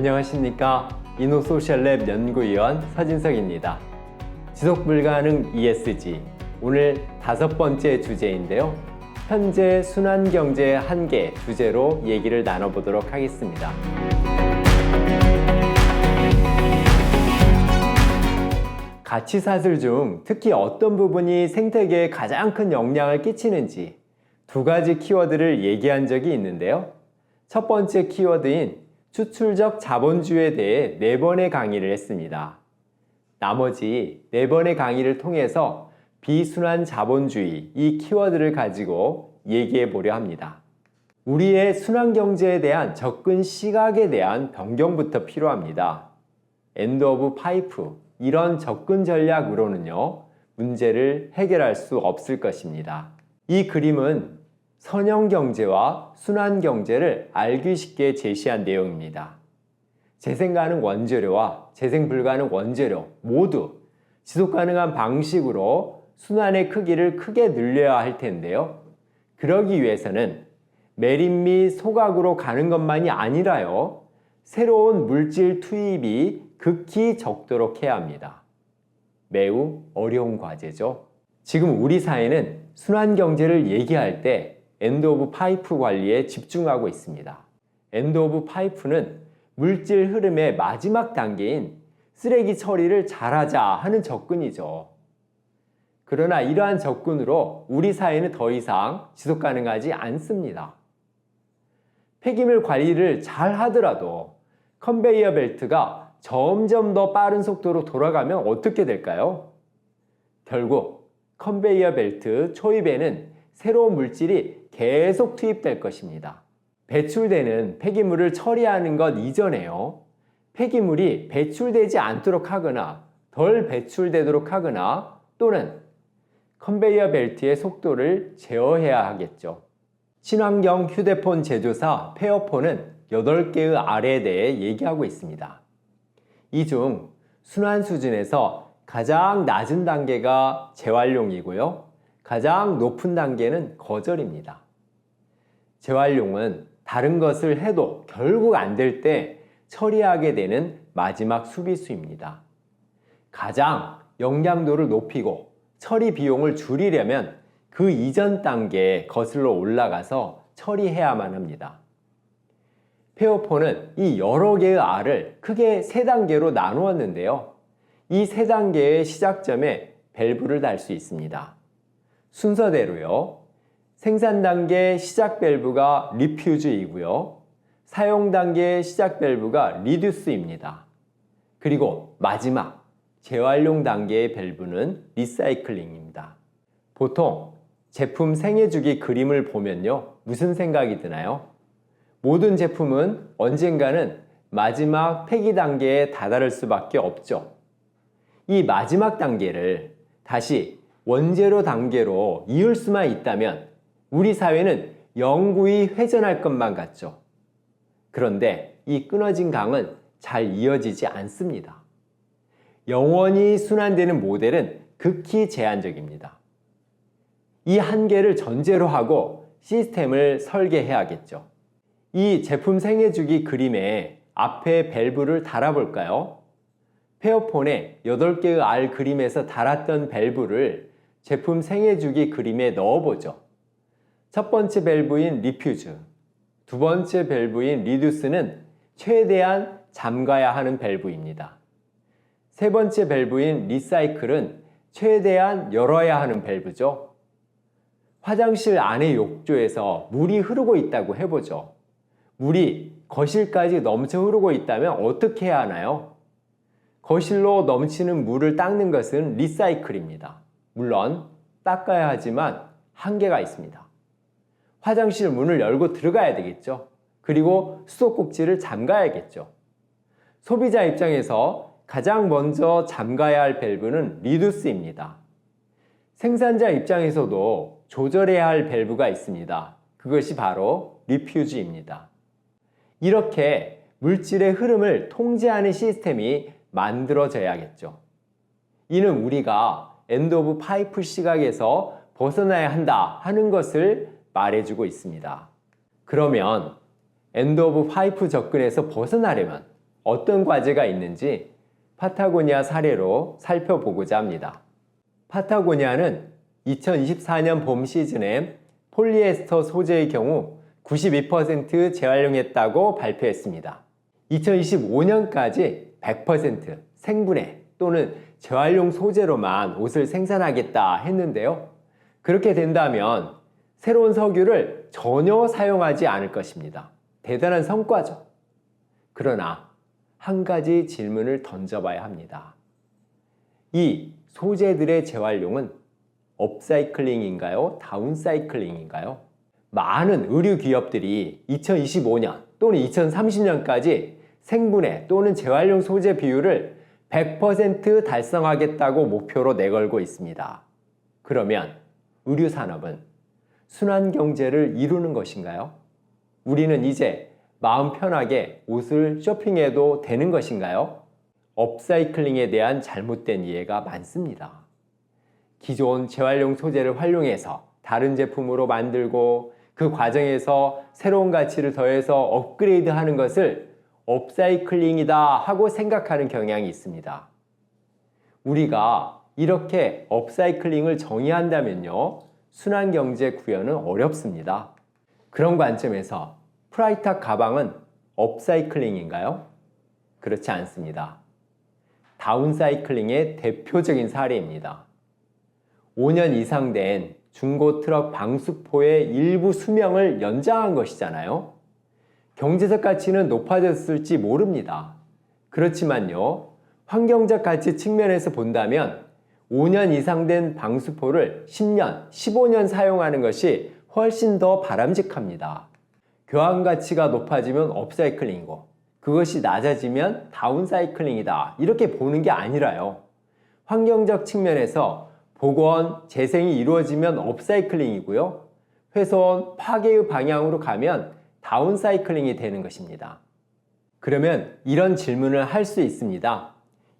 안녕하십니까. 이노소셜랩 연구위원 서진석입니다. 지속불가능 ESG, 오늘 5번째 주제인데요. 현재 순환경제의 한계 주제로 얘기를 나눠보도록 하겠습니다. 가치사슬 중 특히 어떤 부분이 생태계에 가장 큰 영향을 끼치는지 2가지 키워드를 얘기한 적이 있는데요. 첫 번째 키워드인 추출적 자본주의에 대해 4번의 강의를 했습니다. 나머지 4번의 강의를 통해서 비순환 자본주의 이 키워드를 가지고 얘기해 보려 합니다. 우리의 순환경제에 대한 접근 시각에 대한 변경부터 필요합니다. 엔드 오브 파이프, 이런 접근 전략으로는요, 문제를 해결할 수 없을 것입니다. 이 그림은 선형경제와 순환경제를 알기 쉽게 제시한 내용입니다. 재생가능 원재료와 재생불가능 원재료 모두 지속가능한 방식으로 순환의 크기를 크게 늘려야 할 텐데요. 그러기 위해서는 매립 및 소각으로 가는 것만이 아니라요, 새로운 물질 투입이 극히 적도록 해야 합니다. 매우 어려운 과제죠. 지금 우리 사회는 순환경제를 얘기할 때 엔드 오브 파이프 관리에 집중하고 있습니다. 엔드 오브 파이프는 물질 흐름의 마지막 단계인 쓰레기 처리를 잘하자 하는 접근이죠. 그러나 이러한 접근으로 우리 사회는 더 이상 지속 가능하지 않습니다. 폐기물 관리를 잘 하더라도 컨베이어 벨트가 점점 더 빠른 속도로 돌아가면 어떻게 될까요? 결국 컨베이어 벨트 초입에는 새로운 물질이 계속 투입될 것입니다. 배출되는 폐기물을 처리하는 것 이전에요, 폐기물이 배출되지 않도록 하거나 덜 배출되도록 하거나 또는 컨베이어 벨트의 속도를 제어해야 하겠죠. 친환경 휴대폰 제조사 페어폰은 8개의 R에 대해 얘기하고 있습니다. 이 중 순환 수준에서 가장 낮은 단계가 재활용이고요, 가장 높은 단계는 거절입니다. 재활용은 다른 것을 해도 결국 안 될 때 처리하게 되는 마지막 수비수입니다. 가장 영양도를 높이고 처리 비용을 줄이려면 그 이전 단계에 거슬러 올라가서 처리해야만 합니다. 페어폰은 이 여러 개의 R을 크게 3단계로 나누었는데요. 이 3단계의 시작점에 밸브를 달 수 있습니다. 순서대로요, 생산 단계 시작 밸브가 리퓨즈이고요, 사용 단계 시작 밸브가 리듀스입니다. 그리고 마지막 재활용 단계의 밸브는 리사이클링입니다. 보통 제품 생애주기 그림을 보면요, 무슨 생각이 드나요? 모든 제품은 언젠가는 마지막 폐기 단계에 다다를 수밖에 없죠. 이 마지막 단계를 다시 원재료 단계로 이을 수만 있다면 우리 사회는 영구히 회전할 것만 같죠. 그런데 이 끊어진 강은 잘 이어지지 않습니다. 영원히 순환되는 모델은 극히 제한적입니다. 이 한계를 전제로 하고 시스템을 설계해야겠죠. 이 제품 생애주기 그림에 앞에 밸브를 달아볼까요? 페어폰의 8개의 R 그림에서 달았던 밸브를 제품 생애주기 그림에 넣어보죠. 첫 번째 밸브인 리퓨즈, 두 번째 밸브인 리듀스는 최대한 잠가야 하는 밸브입니다. 세 번째 밸브인 리사이클은 최대한 열어야 하는 밸브죠. 화장실 안의 욕조에서 물이 흐르고 있다고 해보죠. 물이 거실까지 넘쳐 흐르고 있다면 어떻게 해야 하나요? 거실로 넘치는 물을 닦는 것은 리사이클입니다. 물론 닦아야 하지만 한계가 있습니다. 화장실 문을 열고 들어가야 되겠죠. 그리고 수도꼭지를 잠가야겠죠. 소비자 입장에서 가장 먼저 잠가야 할 밸브는 리듀스입니다. 생산자 입장에서도 조절해야 할 밸브가 있습니다. 그것이 바로 리퓨즈입니다. 이렇게 물질의 흐름을 통제하는 시스템이 만들어져야겠죠. 이는 우리가 엔드 오브 파이프 시각에서 벗어나야 한다 하는 것을 말해주고 있습니다. 그러면 엔드 오브 파이프 접근에서 벗어나려면 어떤 과제가 있는지 파타고니아 사례로 살펴보고자 합니다. 파타고니아는 2024년 봄 시즌에 폴리에스터 소재의 경우 92% 재활용했다고 발표했습니다. 2025년까지 100% 생분해 또는 재활용 소재로만 옷을 생산하겠다 했는데요. 그렇게 된다면 새로운 석유를 전혀 사용하지 않을 것입니다. 대단한 성과죠. 그러나 한 가지 질문을 던져봐야 합니다. 이 소재들의 재활용은 업사이클링인가요? 다운사이클링인가요? 많은 의류 기업들이 2025년 또는 2030년까지 생분해 또는 재활용 소재 비율을 100% 달성하겠다고 목표로 내걸고 있습니다. 그러면 의류 산업은 순환 경제를 이루는 것인가요? 우리는 이제 마음 편하게 옷을 쇼핑해도 되는 것인가요? 업사이클링에 대한 잘못된 이해가 많습니다. 기존 재활용 소재를 활용해서 다른 제품으로 만들고 그 과정에서 새로운 가치를 더해서 업그레이드 하는 것을 업사이클링이다 하고 생각하는 경향이 있습니다. 우리가 이렇게 업사이클링을 정의한다면요, 순환경제 구현은 어렵습니다. 그런 관점에서 프라이탁 가방은 업사이클링인가요? 그렇지 않습니다. 다운사이클링의 대표적인 사례입니다. 5년 이상 된 중고 트럭 방수포의 일부 수명을 연장한 것이잖아요. 경제적 가치는 높아졌을지 모릅니다. 그렇지만요, 환경적 가치 측면에서 본다면 5년 이상 된 방수포를 10년, 15년 사용하는 것이 훨씬 더 바람직합니다. 교환 가치가 높아지면 업사이클링이고 그것이 낮아지면 다운사이클링이다 이렇게 보는 게 아니라요. 환경적 측면에서 복원, 재생이 이루어지면 업사이클링이고요. 훼손, 파괴의 방향으로 가면 다운사이클링이 되는 것입니다. 그러면 이런 질문을 할 수 있습니다.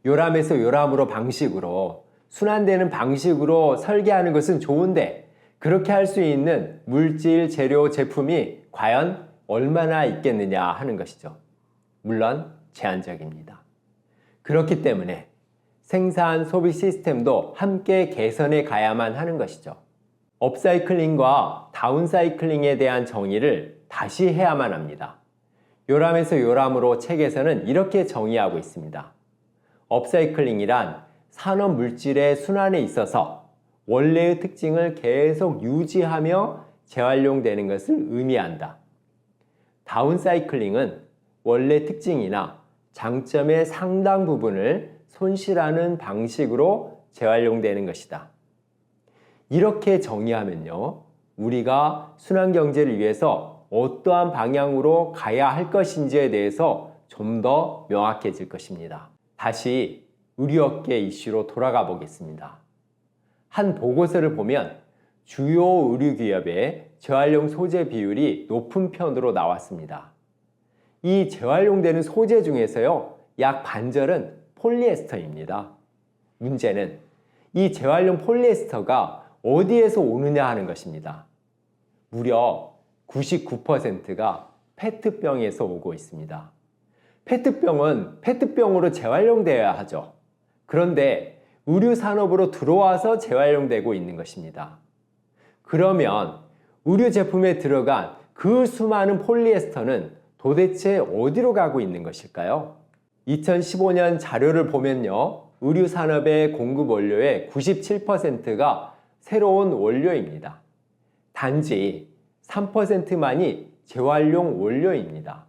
요람에서 요람으로 방식으로 순환되는 방식으로 설계하는 것은 좋은데 그렇게 할 수 있는 물질, 재료, 제품이 과연 얼마나 있겠느냐 하는 것이죠. 물론 제한적입니다. 그렇기 때문에 생산, 소비 시스템도 함께 개선해 가야만 하는 것이죠. 업사이클링과 다운사이클링에 대한 정의를 다시 해야만 합니다. 요람에서 요람으로 책에서는 이렇게 정의하고 있습니다. 업사이클링이란 산업 물질의 순환에 있어서 원래의 특징을 계속 유지하며 재활용되는 것을 의미한다. 다운사이클링은 원래 특징이나 장점의 상당 부분을 손실하는 방식으로 재활용되는 것이다. 이렇게 정의하면요, 우리가 순환경제를 위해서 어떠한 방향으로 가야 할 것인지에 대해서 좀 더 명확해질 것입니다. 다시 의류업계 이슈로 돌아가 보겠습니다. 한 보고서를 보면 주요 의류기업의 재활용 소재 비율이 높은 편으로 나왔습니다. 이 재활용되는 소재 중에서요, 약 반절은 폴리에스터입니다. 문제는 이 재활용 폴리에스터가 어디에서 오느냐 하는 것입니다. 무려 99%가 페트병에서 오고 있습니다. 페트병은 페트병으로 재활용되어야 하죠. 그런데 의류 산업으로 들어와서 재활용되고 있는 것입니다. 그러면 의류 제품에 들어간 그 수많은 폴리에스터는 도대체 어디로 가고 있는 것일까요? 2015년 자료를 보면요, 의류 산업의 공급 원료의 97%가 새로운 원료입니다. 단지 3%만이 재활용 원료입니다.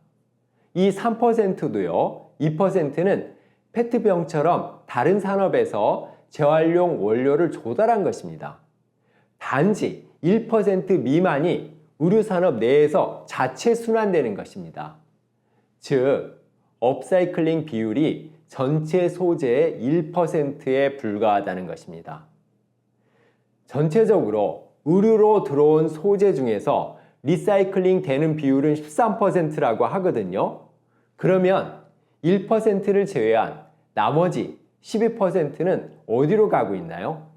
이 3%도요, 2%는 페트병처럼 다른 산업에서 재활용 원료를 조달한 것입니다. 단지 1% 미만이 의류 산업 내에서 자체 순환되는 것입니다. 즉, 업사이클링 비율이 전체 소재의 1%에 불과하다는 것입니다. 전체적으로 의류로 들어온 소재 중에서 리사이클링 되는 비율은 13%라고 하거든요. 그러면 1%를 제외한 나머지 12%는 어디로 가고 있나요?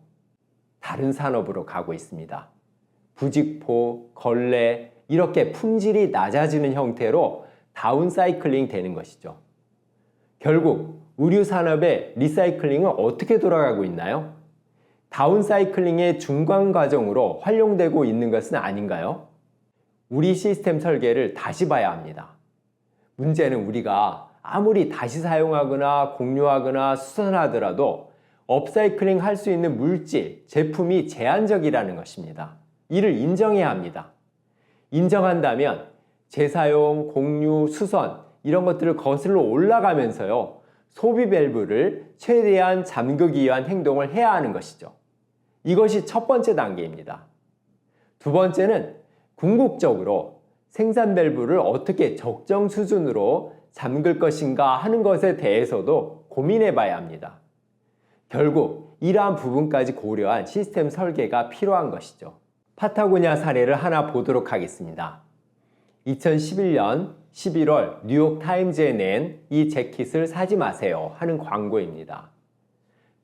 다른 산업으로 가고 있습니다. 부직포, 걸레, 이렇게 품질이 낮아지는 형태로 다운사이클링 되는 것이죠. 결국 의류 산업의 리사이클링은 어떻게 돌아가고 있나요? 다운사이클링의 중간 과정으로 활용되고 있는 것은 아닌가요? 우리 시스템 설계를 다시 봐야 합니다. 문제는 우리가 아무리 다시 사용하거나 공유하거나 수선하더라도 업사이클링 할 수 있는 물질, 제품이 제한적이라는 것입니다. 이를 인정해야 합니다. 인정한다면 재사용, 공유, 수선 이런 것들을 거슬러 올라가면서요, 소비 밸브를 최대한 잠그기 위한 행동을 해야 하는 것이죠. 이것이 첫 번째 단계입니다. 두 번째는 궁극적으로 생산 밸브를 어떻게 적정 수준으로 잠글 것인가 하는 것에 대해서도 고민해 봐야 합니다. 결국 이러한 부분까지 고려한 시스템 설계가 필요한 것이죠. 파타고니아 사례를 하나 보도록 하겠습니다. 2011년 11월 뉴욕 타임즈에 낸 이 재킷을 사지 마세요 하는 광고입니다.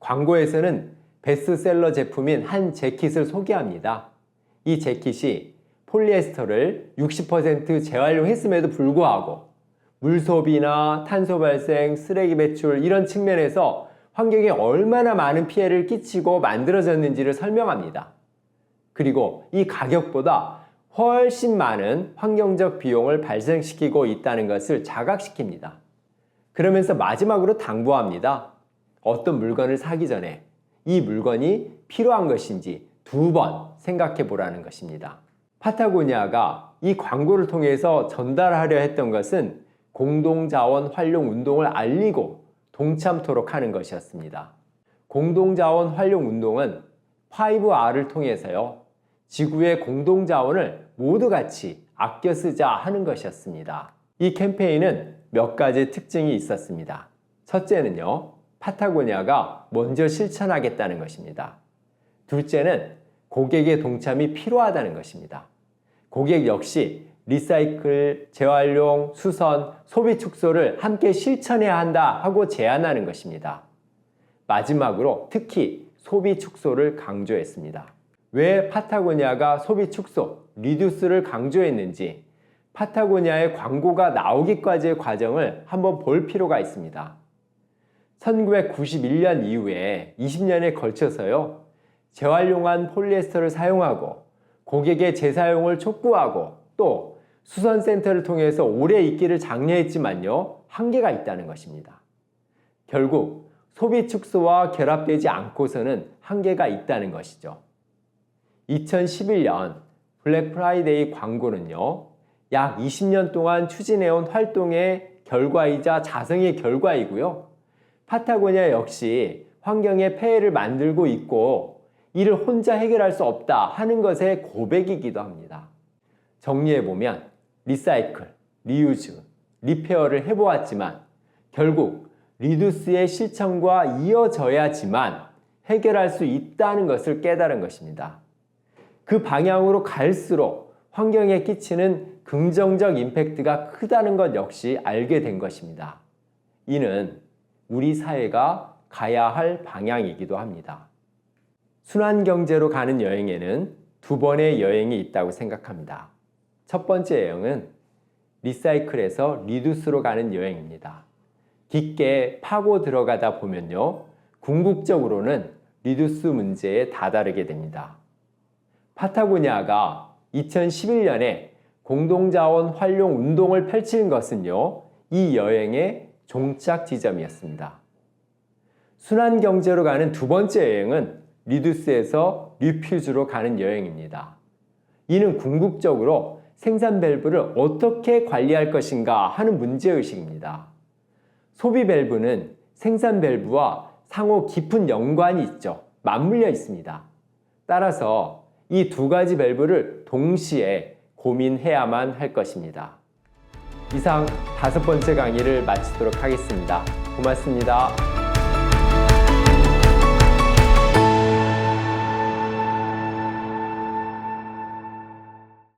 광고에서는 베스트셀러 제품인 한 재킷을 소개합니다. 이 재킷이 폴리에스터를 60% 재활용했음에도 불구하고 물 소비나 탄소 발생, 쓰레기 배출 이런 측면에서 환경에 얼마나 많은 피해를 끼치고 만들어졌는지를 설명합니다. 그리고 이 가격보다 훨씬 많은 환경적 비용을 발생시키고 있다는 것을 자각시킵니다. 그러면서 마지막으로 당부합니다. 어떤 물건을 사기 전에 이 물건이 필요한 것인지 2번 생각해 보라는 것입니다. 파타고니아가 이 광고를 통해서 전달하려 했던 것은 공동자원 활용 운동을 알리고 동참토록 하는 것이었습니다. 공동자원 활용 운동은 5R을 통해서요, 지구의 공동자원을 모두 같이 아껴 쓰자 하는 것이었습니다. 이 캠페인은 몇 가지 특징이 있었습니다. 첫째는요, 파타고니아가 먼저 실천하겠다는 것입니다. 둘째는 고객의 동참이 필요하다는 것입니다. 고객 역시 리사이클, 재활용, 수선, 소비 축소를 함께 실천해야 한다 하고 제안하는 것입니다. 마지막으로 특히 소비 축소를 강조했습니다. 왜 파타고니아가 소비 축소, 리듀스를 강조했는지 파타고니아의 광고가 나오기까지의 과정을 한번 볼 필요가 있습니다. 1991년 이후에 20년에 걸쳐서요, 재활용한 폴리에스터를 사용하고 고객의 재사용을 촉구하고 또 수선센터를 통해서 오래 있기를 장려했지만요, 한계가 있다는 것입니다. 결국 소비 축소와 결합되지 않고서는 한계가 있다는 것이죠. 2011년 블랙 프라이데이 광고는요, 약 20년 동안 추진해온 활동의 결과이자 자성의 결과이고요, 파타고니아 역시 환경에 폐해를 만들고 있고 이를 혼자 해결할 수 없다 하는 것의 고백이기도 합니다. 정리해보면 리사이클, 리유즈, 리페어를 해보았지만 결국 리듀스의 실천과 이어져야지만 해결할 수 있다는 것을 깨달은 것입니다. 그 방향으로 갈수록 환경에 끼치는 긍정적 임팩트가 크다는 것 역시 알게 된 것입니다. 이는 우리 사회가 가야 할 방향이기도 합니다. 순환경제로 가는 여행에는 2번의 여행이 있다고 생각합니다. 첫 번째 여행은 리사이클에서 리듀스로 가는 여행입니다. 깊게 파고 들어가다 보면요, 궁극적으로는 리듀스 문제에 다다르게 됩니다. 파타고니아가 2011년에 공동자원 활용 운동을 펼친 것은요, 이 여행의 종착 지점이었습니다. 순환경제로 가는 2번째 여행은 리듀스에서 리퓨즈로 가는 여행입니다. 이는 궁극적으로 생산 밸브를 어떻게 관리할 것인가 하는 문제의식입니다. 소비 밸브는 생산 밸브와 상호 깊은 연관이 있죠. 맞물려 있습니다. 따라서 이 2가지 밸브를 동시에 고민해야만 할 것입니다. 이상 5번째 강의를 마치도록 하겠습니다. 고맙습니다.